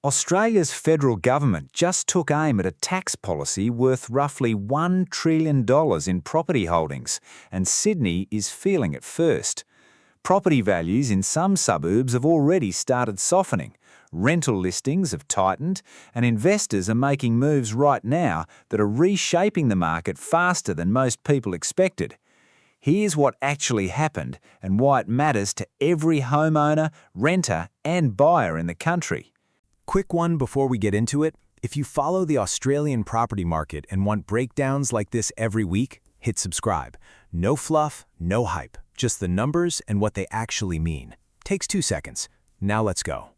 Australia's federal government just took aim at a tax policy worth roughly $1 trillion in property holdings, and Sydney is feeling it first. Property values in some suburbs have already started softening, rental listings have tightened, and investors are making moves right now that are reshaping the market faster than most people expected. Here's what actually happened and why it matters to every homeowner, renter, and buyer in the country. Quick one before we get into it. If you follow the Australian property market and want breakdowns like this every week, hit subscribe. No fluff, no hype, just the numbers and what they actually mean. Takes 2 seconds. Now let's go.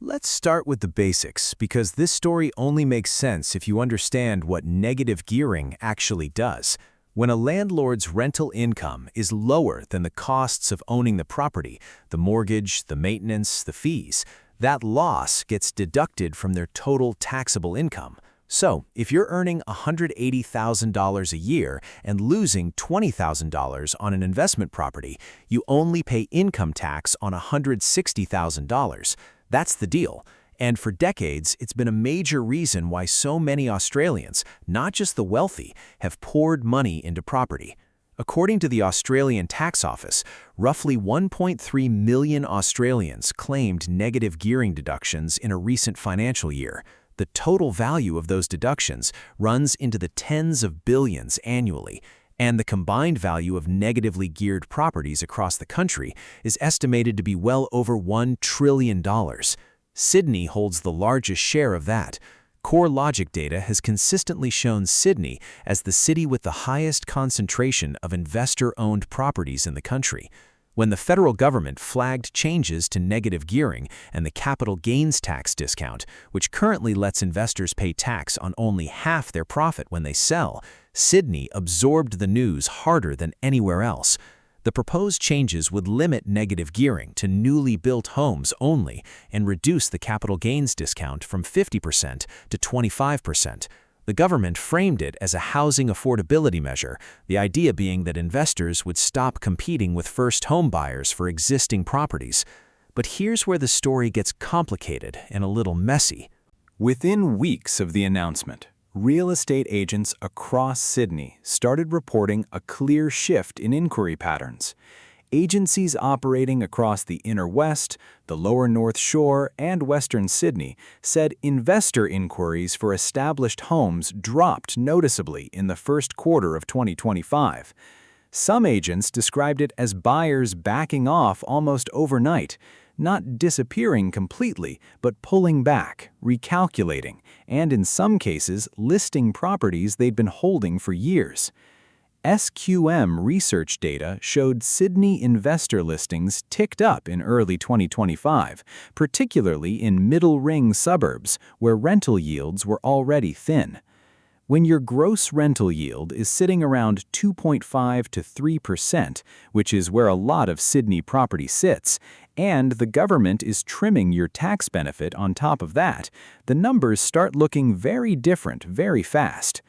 Let's start with the basics, because this story only makes sense if you understand what negative gearing actually does. When a landlord's rental income is lower than the costs of owning the property, the mortgage, the maintenance, the fees, that loss gets deducted from their total taxable income. So, if you're earning $180,000 a year and losing $20,000 on an investment property, you only pay income tax on $160,000. That's the deal. And for decades, it's been a major reason why so many Australians, not just the wealthy, have poured money into property. According to the Australian Tax Office, roughly 1.3 million Australians claimed negative gearing deductions in a recent financial year. The total value of those deductions runs into the tens of billions annually, and the combined value of negatively geared properties across the country is estimated to be well over $1 trillion. Sydney holds the largest share of that. CoreLogic data has consistently shown Sydney as the city with the highest concentration of investor-owned properties in the country. When the federal government flagged changes to negative gearing and the capital gains tax discount, which currently lets investors pay tax on only half their profit when they sell, Sydney absorbed the news harder than anywhere else. The proposed changes would limit negative gearing to newly built homes only and reduce the capital gains discount from 50% to 25%. The government framed it as a housing affordability measure, the idea being that investors would stop competing with first home buyers for existing properties. But here's where the story gets complicated and a little messy. Within weeks of the announcement, real estate agents across Sydney started reporting a clear shift in inquiry patterns. Agencies operating across the Inner West, the Lower North Shore, and Western Sydney said investor inquiries for established homes dropped noticeably in the first quarter of 2025. Some agents described it as buyers backing off almost overnight, not disappearing completely, but pulling back, recalculating, and in some cases listing properties they'd been holding for years. SQM research data showed Sydney investor listings ticked up in early 2025, particularly in middle ring suburbs where rental yields were already thin. When your gross rental yield is sitting around 2.5 to 3%, which is where a lot of Sydney property sits, and the government is trimming your tax benefit on top of that, the numbers start looking very different very fast.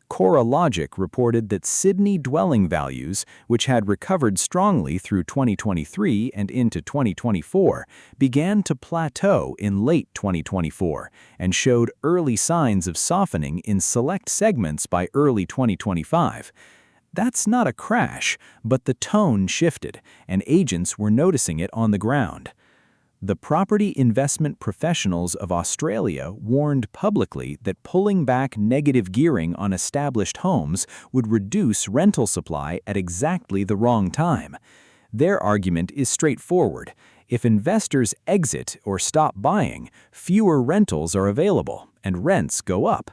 CoreLogic reported that Sydney dwelling values, which had recovered strongly through 2023 and into 2024, began to plateau in late 2024 and showed early signs of softening in select segments by early 2025. That's not a crash, but the tone shifted, and agents were noticing it on the ground. The Property Investment Professionals of Australia warned publicly that pulling back negative gearing on established homes would reduce rental supply at exactly the wrong time. Their argument is straightforward. If investors exit or stop buying, fewer rentals are available, and rents go up.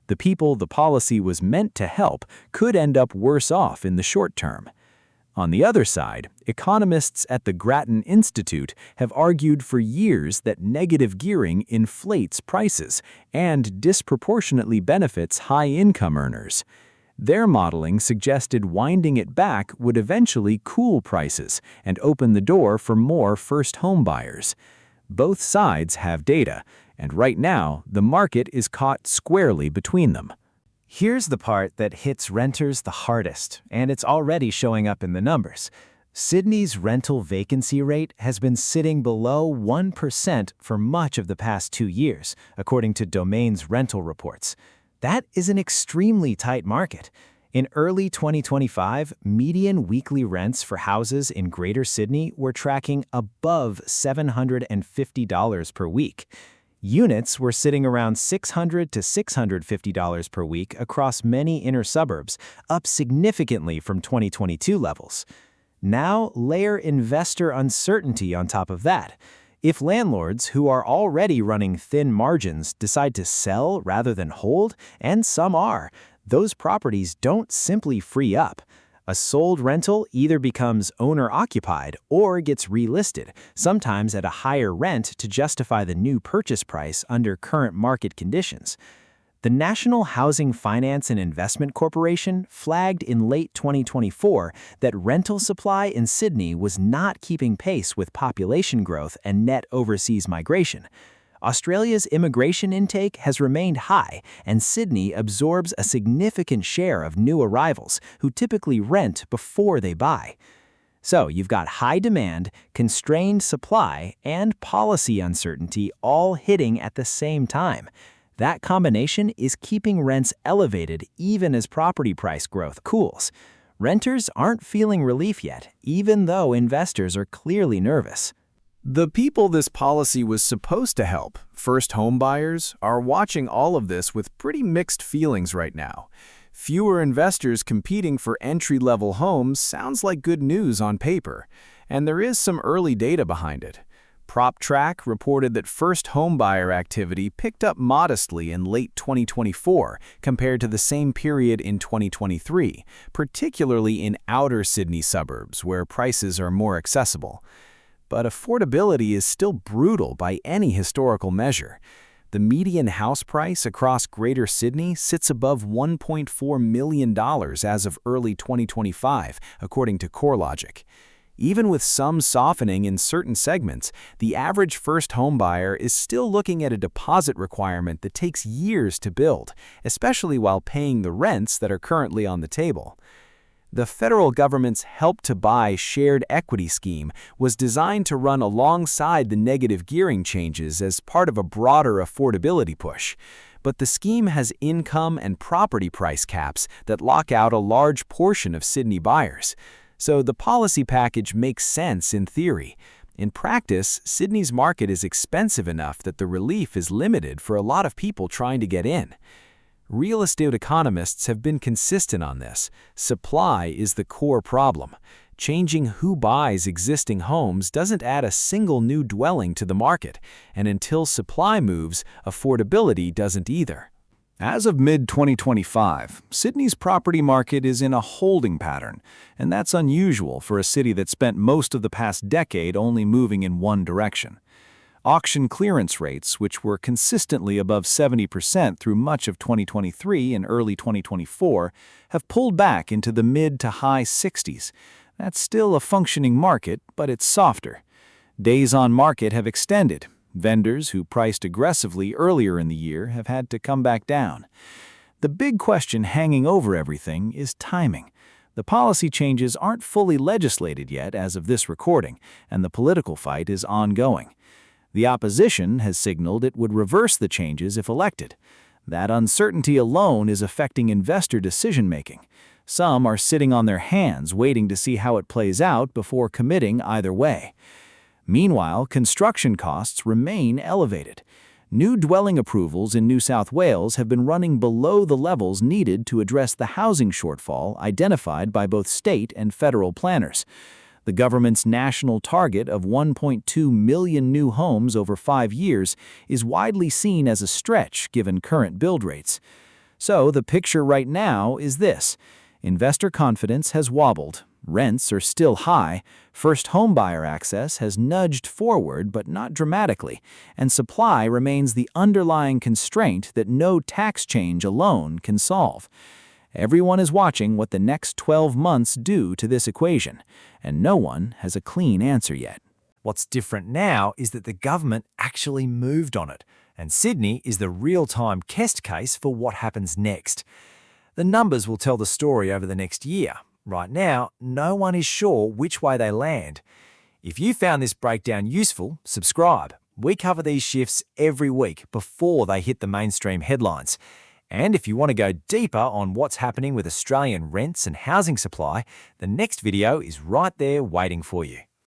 The people the policy was meant to help could end up worse off in the short term. On the other side, economists at the Grattan Institute have argued for years that negative gearing inflates prices and disproportionately benefits high-income earners. Their modeling suggested winding it back would eventually cool prices and open the door for more first-home buyers. Both sides have data, and right now, the market is caught squarely between them. Here's the part that hits renters the hardest, and it's already showing up in the numbers. Sydney's rental vacancy rate has been sitting below 1% for much of the past 2 years, according to Domain's rental reports. That is an extremely tight market. In early 2025, median weekly rents for houses in Greater Sydney were tracking above $750 per week. Units were sitting around $600 to $650 per week across many inner suburbs, up significantly from 2022 levels. Now, layer investor uncertainty on top of that. If landlords who are already running thin margins decide to sell rather than hold, and some are, those properties don't simply free up. A sold rental either becomes owner-occupied or gets relisted, sometimes at a higher rent to justify the new purchase price under current market conditions. The National Housing Finance and Investment Corporation flagged in late 2024 that rental supply in Sydney was not keeping pace with population growth and net overseas migration. Australia's immigration intake has remained high, and Sydney absorbs a significant share of new arrivals who typically rent before they buy. So you've got high demand, constrained supply, and policy uncertainty all hitting at the same time. That combination is keeping rents elevated even as property price growth cools. Renters aren't feeling relief yet, even though investors are clearly nervous. The people this policy was supposed to help, first home buyers, are watching all of this with pretty mixed feelings right now. Fewer investors competing for entry-level homes sounds like good news on paper, and there is some early data behind it. PropTrack reported that first homebuyer activity picked up modestly in late 2024 compared to the same period in 2023, particularly in outer Sydney suburbs where prices are more accessible. But affordability is still brutal by any historical measure. The median house price across Greater Sydney sits above $1.4 million as of early 2025, according to CoreLogic. Even with some softening in certain segments, the average first home buyer is still looking at a deposit requirement that takes years to build, especially while paying the rents that are currently on the table. The federal government's Help to Buy shared equity scheme was designed to run alongside the negative gearing changes as part of a broader affordability push. But the scheme has income and property price caps that lock out a large portion of Sydney buyers. So the policy package makes sense in theory. In practice, Sydney's market is expensive enough that the relief is limited for a lot of people trying to get in. Real estate economists have been consistent on this. Supply is the core problem. Changing who buys existing homes doesn't add a single new dwelling to the market, and until supply moves, affordability doesn't either. As of mid-2025, Sydney's property market is in a holding pattern, and that's unusual for a city that spent most of the past decade only moving in one direction. Auction clearance rates, which were consistently above 70% through much of 2023 and early 2024, have pulled back into the mid to high 60s. That's still a functioning market, but it's softer. Days on market have extended. Vendors who priced aggressively earlier in the year have had to come back down. The big question hanging over everything is timing. The policy changes aren't fully legislated yet as of this recording, and the political fight is ongoing. The opposition has signaled it would reverse the changes if elected. That uncertainty alone is affecting investor decision-making. Some are sitting on their hands waiting to see how it plays out before committing either way. Meanwhile, construction costs remain elevated. New dwelling approvals in New South Wales have been running below the levels needed to address the housing shortfall identified by both state and federal planners. The government's national target of 1.2 million new homes over 5 years is widely seen as a stretch given current build rates. So the picture right now is this. Investor confidence has wobbled. Rents are still high, first homebuyer access has nudged forward but not dramatically, and supply remains the underlying constraint that no tax change alone can solve. Everyone is watching what the next 12 months do to this equation, and no one has a clean answer yet. What's different now is that the government actually moved on it, and Sydney is the real-time test case for what happens next. The numbers will tell the story over the next year. Right now, no one is sure which way they land. If you found this breakdown useful, subscribe. We cover these shifts every week before they hit the mainstream headlines. And if you want to go deeper on what's happening with Australian rents and housing supply, the next video is right there waiting for you.